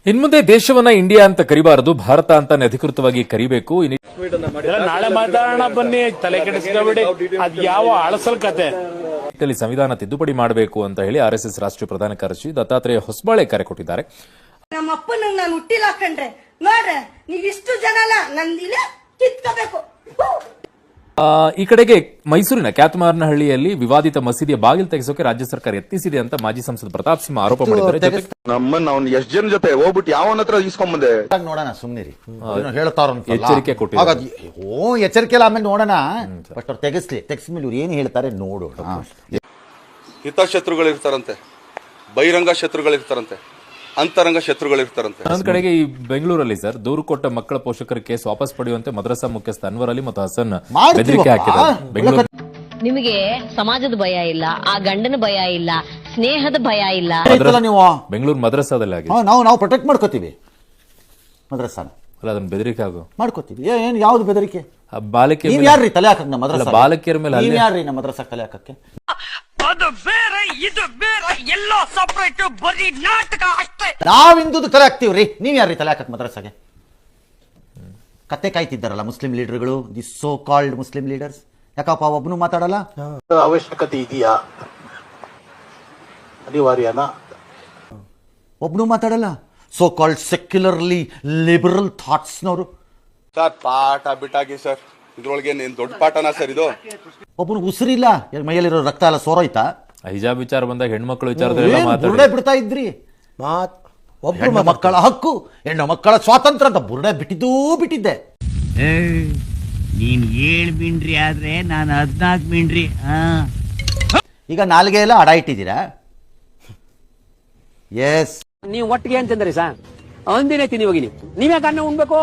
ಇನ್ಮುಂದೆ ದೇಶವನ್ನ ಇಂಡಿಯಾ ಅಂತ ಕರಿಬಾರದು, ಭಾರತ ಅಂತಾನೆ ಅಧಿಕೃತವಾಗಿ ಕರಿಬೇಕು. ನಾಳೆ ಮಾತಾಡೋಣ ಬನ್ನಿ, ತಲೆ ಕೆಡಿಸ್ಕೋಬೇಡಿ. ಅದ್ ಯಾವ ಅಳಸಲ್ ಕತೆ. ಸಂವಿಧಾನ ತಿದ್ದುಪಡಿ ಮಾಡಬೇಕು ಅಂತ ಹೇಳಿ ಆರ್ಎಸ್ಎಸ್ ರಾಷ್ಟ್ರೀಯ ಪ್ರಧಾನ ಕಾರ್ಯದರ್ಶಿ ದತ್ತಾತ್ರೇಯ ಹೊಸಬಾಳೆ ಕರೆ ಕೊಟ್ಟಿದ್ದಾರೆ. ನಮ್ಮ ಅಪ್ಪನ ನಾನು ಹುಟ್ಟಿಲ್ಲ ಕಂಡ್ರೆ ನೋಡ್ರೆ ನೀವ್ ಇಷ್ಟು ಜನ ಅಲ್ಲ ನಂದಿಲ್ಲ ಕಿತ್ಕೋಬೇಕು. ಈ ಕಡೆಗೆ ಮೈಸೂರಿನ ಕ್ಯಾತಮಾರನಹಳ್ಳಿಯಲ್ಲಿ ವಿವಾದಿತ ಮಸೀದಿಯ ಬಾಗಿಲು ತೆಗೆಸೋಕೆ ರಾಜ್ಯ ಸರ್ಕಾರ ಯತ್ನಿಸಿದೆ ಅಂತ ಮಾಜಿ ಸಂಸದ ಪ್ರತಾಪ್ ಸಿಂಹ ಆರೋಪ ಮಾಡಿದ್ದಾರೆ. ನಮ್ಮನ್ನ ಅವ್ನು ಎಷ್ಟ್ ಜನ ಜೊತೆ ಹೋಗ್ಬಿಟ್ಟು ಯಾವನ ಹತ್ರ ಇಸ್ಕೊಂಬಂದೆ ನೋಡೋಣ, ಸುಮ್ನಿರಿ. ಹೇಳ್ತಾರ ಎಚ್ಚರಿಕೆ ಕೊಟ್ಟಿದ್ದಾರೆ. ಎಚ್ಚರಿಕೆ ಎಲ್ಲ ಆಮೇಲೆ ನೋಡೋಣ. ಫಸ್ಟ್ ಅವ್ರು ತೆಗಿಸ್ಮೇಲೆ ಇವ್ರು ಏನ್ ಹೇಳ್ತಾರೆ ನೋಡೋಣ. ಹಿತಶತ್ರುಗಳಿರ್ತಾರಂತೆ, ಬಹಿರಂಗ ಶತ್ರುಗಳಿರ್ತಾರಂತೆ, ಅಂತರಂಗ ಶತ್ರುಗಳಿರ್ತಾರಂತೆ. ಒಂದ್ ಕಡೆಗೆ ಈ ಬೆಂಗಳೂರಲ್ಲಿ ಸರ್ ದೂರು ಕೊಟ್ಟ ಮಕ್ಕಳ ಪೋಷಕರ ಕೇಸ್ ವಾಪಸ್ ಪಡೆಯುವಂತೆ ಮದ್ರಸಾ ಮುಖ್ಯಸ್ಥ ಅನ್ವರ್ ಅಲಿ ಮತ್ತು ಹಸನ್ ಬೆದರಿಕೆ ಹಾಕಿದ್ದಾರೆ. ಬೆಂಗಳೂರು ನಿಮಗೆ ಸಮಾಜದ ಭಯ ಇಲ್ಲ, ಆ ಗಂಡನ ಭಯ ಇಲ್ಲ, ಸ್ನೇಹದ ಭಯ ಇಲ್ಲ. ನೀವು ಬೆಂಗಳೂರು ಮದ್ರಸಾದಲ್ಲಿ ಆಗಿದೆ. ನಾವು ಪ್ರೊಟೆಕ್ಟ್ ಮಾಡ್ಕೋತೀವಿ ಮದ್ರಸಾನ. ಅಲ್ಲ ಅದನ್ನ ಬೆದರಿಕೆ ಆಗು ಮಾಡ್ಕೋತೀವಿ. ಏನ್ ಯಾವ್ದು ಬೆದರಿಕೆ? ಬಾಲಕಿ ಯಾರ್ರಿ ತಲೆ ಹಾಕಕ್ ನಮ್ಮ ಮದ್ರಸಾ? ಬಾಲಕಿಯರ ಮೇಲೆ ಯಾರ್ರಿ ನಮ್ಮ ಮದ್ರಸಾ ತಲೆ ಹಾಕಕ್ಕೆ? ಅದು ಬೇರೆ ಇದು ಬೇರೆ, ಎಲ್ಲ ಸಪರೇಟ್, ಬರೀ ನಾಟಕ ಅಷ್ಟೇ. ನಾವಿಂದು ತಲೆ ಹಾಕ್ತಿವ್ರಿ, ನೀವ್ ಯಾರ್ರಿ ತಲೆ ಹಾಕಕ್ ಮದ್ರಸಾಗೆ? ಕತ್ತೆ ಕಾಯ್ತಿದ್ದಾರಲ್ಲ ಮುಸ್ಲಿಂ ಲೀಡರ್ಗಳು, the so called Muslim leaders. ಯಾಕಪ್ಪ ಒಬ್ನು ಮಾತಾಡಲ್ಲ? ಅವಶ್ಯಕತೆ ಇದೆಯಾ, ಅನಿವಾರ್ಯನಾ? ಒಬ್ನು ಮಾತಾಡಲ್ಲ. ಸೋ ಕಾಲ್ಡ್ ಸೆಕ್ಯುಲರ್ಲಿ ಲಿಬರಲ್ ಥಾಟ್ಸ್ನವರು. ಸರ್ ಪಾಠ ಬಿಟ್ಟಾಗಿ ಸರ್, ಇದ್ರೊಳಗೆ ದೊಡ್ಡ ಪಾಠನಾ ಸರ್ ಇದು? ಒಬ್ಬನು ಉಸಿರಿಲ್ಲ, ಮೈಯಲ್ಲಿರೋ ರಕ್ತ ಎಲ್ಲ ಸೋರೋಯ್ತಾ? ಹಿಜಾಬ್ ವಿಚಾರ ಬಂದಾಗ ಹೆಣ್ಮಕ್ಳು ವಿಚಾರದಲ್ಲಿ ಬುರುಡೆ ಬಿಡ್ತಾ ಇದ್ರಿ. ಹೆಣ್ಣು ಮಕ್ಕಳ ಹಕ್ಕು, ಹೆಣ್ಣು ಮಕ್ಕಳ ಸ್ವಾತಂತ್ರ್ಯ ಅಂತ ಬುರುಡೆ ಬಿಟ್ಟಿದ್ದೆ. ನೀನ್ 7 ಮಿಂಡ್ರಿ ಆದ್ರೆ ನಾನು 14 ಮಿಂಡ್ರಿ. ಈಗ ನಾಲ್ಗೆ ಎಲ್ಲ ಅಡ ಇಟ್ಟಿದ್ದೀರಾ? ಎಸ್. ನೀವು ಒಟ್ಟಿಗೆ ಅಂತಂದ್ರಿ ಸರ್, ಅಂದಿನೇ ತಿನ್ನಿ ಹೋಗಿ. ನೀವ್ಯಾಕೆ ಅನ್ನ ಉಣ್ಬೇಕು?